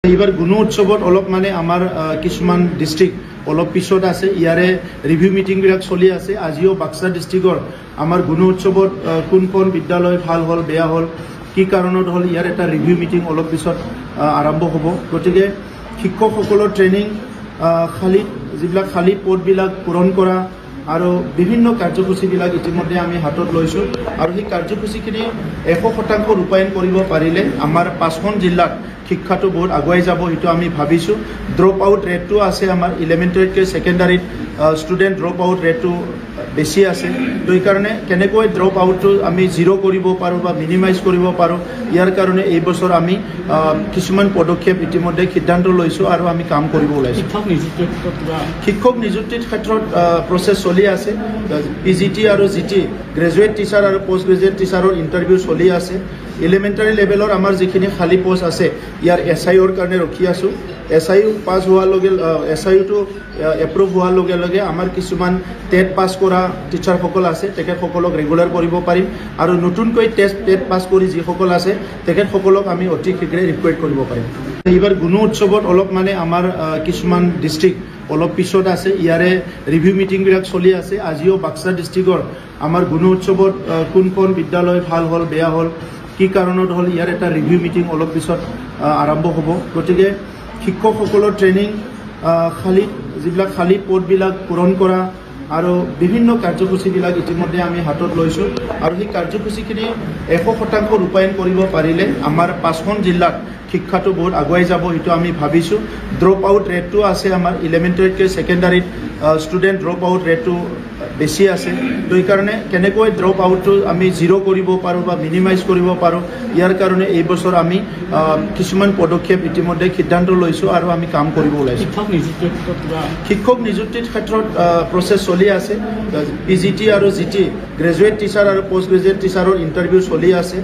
এইবাৰ গুণ উৎসৱত অলপ মানে আমাৰ কিছুমান ডিষ্ট্ৰিক্ট অলপ পিছত আছে ইয়াৰে ৰিভিউ মিটিংবিলাক চলি আছে আজিও বাক্সা ডিষ্ট্ৰিক্টৰ আমাৰ গুণ উৎসৱত কোন বিদ্যালয় ভাল হ'ল বেয়া হ'ল কি কাৰণত হ'ল ইয়াৰ এটা ৰিভিউ মিটিং অলপ পিছত আৰম্ভ হ'ব গতিকে শিক্ষকসকলৰ ট্ৰেইনিং যিবিলাক খালী পদবিলাক পূৰণ কৰা আৰু বিভিন্ন কাৰ্যসূচীবিলাক ইতিমধ্যে আমি হাতত লৈছোঁ আৰু সেই কাৰ্যসূচীখিনি 100% ৰূপায়ণ কৰিব পাৰিলে আমাৰ 5খন জিলাত শিক্ষাটো বহুত আগুৱাই যাব এইটো আমি ভাবিছোঁ ড্ৰপ আউট ৰেটটো আছে আমাৰ ইলেমেণ্টাৰীতকৈ ছেকেণ্ডাৰীত ষ্টুডেণ্ট ড্ৰপ আউট ৰেটটো বেছি আছে তো এইকাৰণে কেনেকৈ ড্ৰপ আউটটো আমি জিৰ' কৰিব পাৰোঁ বা মিনিমাইজ কৰিব পাৰোঁ ইয়াৰ কাৰণে এই বছৰ আমি কিছুমান পদক্ষেপ ইতিমধ্যে সিদ্ধান্ত লৈছোঁ আৰু আমি কাম কৰিব ওলাইছোঁ শিক্ষক নিযুক্তিৰ ক্ষেত্ৰত প্ৰচেছ চলি আছে PGT আৰু GT গ্ৰেজুৱেট টিচাৰ আৰু পোষ্ট গ্ৰেজুৱেট টিচাৰৰ ইণ্টাৰভিউ চলি আছে এলিমেণ্টাৰী লেভেলৰ আমাৰ যিখিনি খালী পোষ্ট আছে ইয়াৰ SIOৰ কাৰণে ৰখি আছোঁ SIO পাছ হোৱাৰ লগে SIOটো এপ্ৰুভ হোৱাৰ লগে লগে আমাৰ কিছুমান টেট পাছ কৰা টিচাৰসকল আছে তেখেতসকলক ৰেগুলাৰ কৰিব পাৰিম আৰু নতুনকৈ টেট পাছ কৰি যিসকল আছে তেখেতসকলক আমি অতি শীঘ্ৰে ৰিক্ৰুইট কৰিব পাৰিম এইবাৰ গুণ উৎসৱত অলপ মানে আমাৰ কিছুমান ডিষ্ট্ৰিক্ট অলপ পিছত আছে ইয়াৰে ৰিভিউ মিটিংবিলাক চলি আছে আজিও বাক্সা ডিষ্ট্ৰিক্টৰ আমাৰ গুণ উৎসৱত কোন বিদ্যালয় ভাল হ'ল বেয়া হ'ল কি কাৰণত হ'ল ইয়াৰ এটা ৰিভিউ মিটিং অলপ পিছত আৰম্ভ হ'ব গতিকে শিক্ষকসকলৰ ট্ৰেইনিং যিবিলাক খালী পদবিলাক পূৰণ কৰা আৰু বিভিন্ন কাৰ্যসূচীবিলাক ইতিমধ্যে আমি হাতত লৈছোঁ আৰু সেই কাৰ্যসূচীখিনি 100% ৰূপায়ণ কৰিব পাৰিলে আমাৰ 5খন জিলাত শিক্ষাটো বহুত আগুৱাই যাব এইটো আমি ভাবিছোঁ ড্ৰপ আউট ৰেটটো আছে আমাৰ ইলেমেণ্টাৰীতকৈ ছেকেণ্ডাৰীত ষ্টুডেণ্ট ড্ৰপ আউট ৰেটটো বেছি আছে তো এইকাৰণে কেনেকৈ ড্ৰপ আউটটো আমি জিৰ' কৰিব পাৰোঁ বা মিনিমাইজ কৰিব পাৰোঁ ইয়াৰ কাৰণে এই বছৰ আমি কিছুমান পদক্ষেপ ইতিমধ্যে সিদ্ধান্ত লৈছোঁ আৰু আমি কাম কৰিব ওলাইছোঁ শিক্ষক নিযুক্তিৰ ক্ষেত্ৰত প্ৰচেছ চলি আছে PGT আৰু GT গ্ৰেজুৱেট টিচাৰ আৰু পোষ্ট গ্ৰেজুৱেট টিচাৰৰ ইণ্টাৰভিউ চলি আছে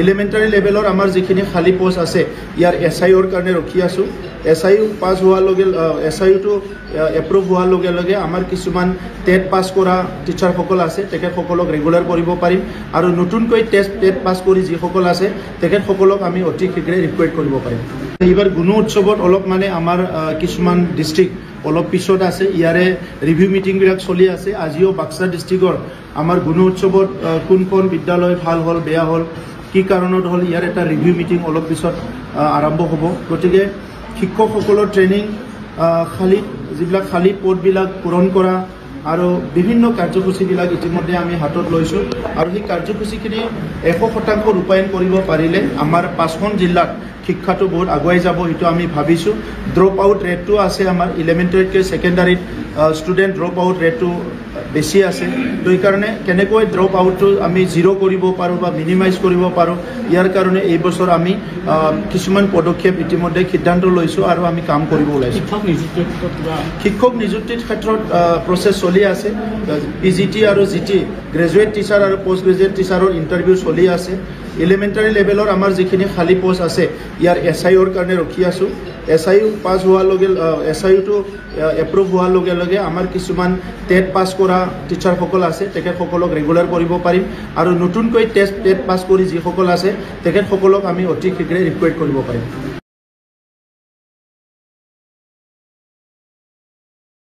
এলিমেণ্টাৰী লেভেলৰ আমাৰ যিখিনি খালী পোষ্ট আছে ইয়াৰ SIOৰ কাৰণে ৰখি আছোঁ SIO পাছ হোৱাৰ লগে SIOটো এপ্ৰুভ হোৱাৰ লগে লগে আমাৰ কিছুমান টেট পাছ কৰা টিচাৰসকল আছে তেখেতসকলক ৰেগুলাৰ কৰিব পাৰিম আৰু নতুনকৈ টেট পাছ কৰি যিসকল আছে তেখেতসকলক আমি অতি শীঘ্ৰে ৰিক্ৰুইট কৰিব পাৰিম এইবাৰ গুণ উৎসৱত অলপ মানে আমাৰ কিছুমান ডিষ্ট্ৰিক্ট অলপ পিছত আছে ইয়াৰে ৰিভিউ মিটিংবিলাক চলি আছে আজিও বাক্সা ডিষ্ট্ৰিক্টৰ আমাৰ গুণ উৎসৱত কোন বিদ্যালয় ভাল হ'ল বেয়া হ'ল কি কাৰণত হ'ল ইয়াৰ এটা ৰিভিউ মিটিং অলপ পিছত আৰম্ভ হ'ব গতিকে শিক্ষকসকলৰ ট্ৰেইনিং যিবিলাক খালী পদবিলাক পূৰণ কৰা আৰু বিভিন্ন কাৰ্যসূচীবিলাক ইতিমধ্যে আমি হাতত লৈছোঁ আৰু সেই কাৰ্যসূচীখিনি 100% ৰূপায়ণ কৰিব পাৰিলে আমাৰ 5খন জিলাত শিক্ষাটো বহুত আগুৱাই যাব এইটো আমি ভাবিছোঁ ড্ৰপ আউট ৰেটটো আছে আমাৰ ইলেমেণ্টাৰীতকৈ ছেকেণ্ডাৰীত ষ্টুডেণ্ট ড্ৰপ আউট ৰেটটো বেছি আছে তো এইকাৰণে কেনেকৈ ড্ৰপ আউটটো আমি জিৰ' কৰিব পাৰোঁ বা মিনিমাইজ কৰিব পাৰোঁ ইয়াৰ কাৰণে এই বছৰ আমি কিছুমান পদক্ষেপ ইতিমধ্যে সিদ্ধান্ত লৈছোঁ আৰু আমি কাম কৰিব ওলাইছোঁ শিক্ষক নিযুক্তিৰ ক্ষেত্ৰত প্ৰচেছ চলি আছে PGT আৰু GT গ্ৰেজুৱেট টিচাৰ আৰু পোষ্ট গ্ৰেজুৱেট টিচাৰৰ ইণ্টাৰভিউ চলি আছে এলিমেণ্টাৰী লেভেলৰ আমাৰ যিখিনি খালী পোষ্ট আছে ইয়াৰ SIOৰ কাৰণে ৰখি আছোঁ SIO পাছ হোৱাৰ লগে SIOটো এপ্ৰুভ হোৱাৰ লগে লগে আমাৰ কিছুমান টেট পাছ কৰা টিচাৰসকল আছে তেখেতসকলক ৰেগুলাৰ কৰিব পাৰিম আৰু নতুনকৈ টেট পাছ কৰি যিসকল আছে তেখেতসকলক আমি অতি শীঘ্ৰে ৰিক্ৰুইট কৰিব পাৰিম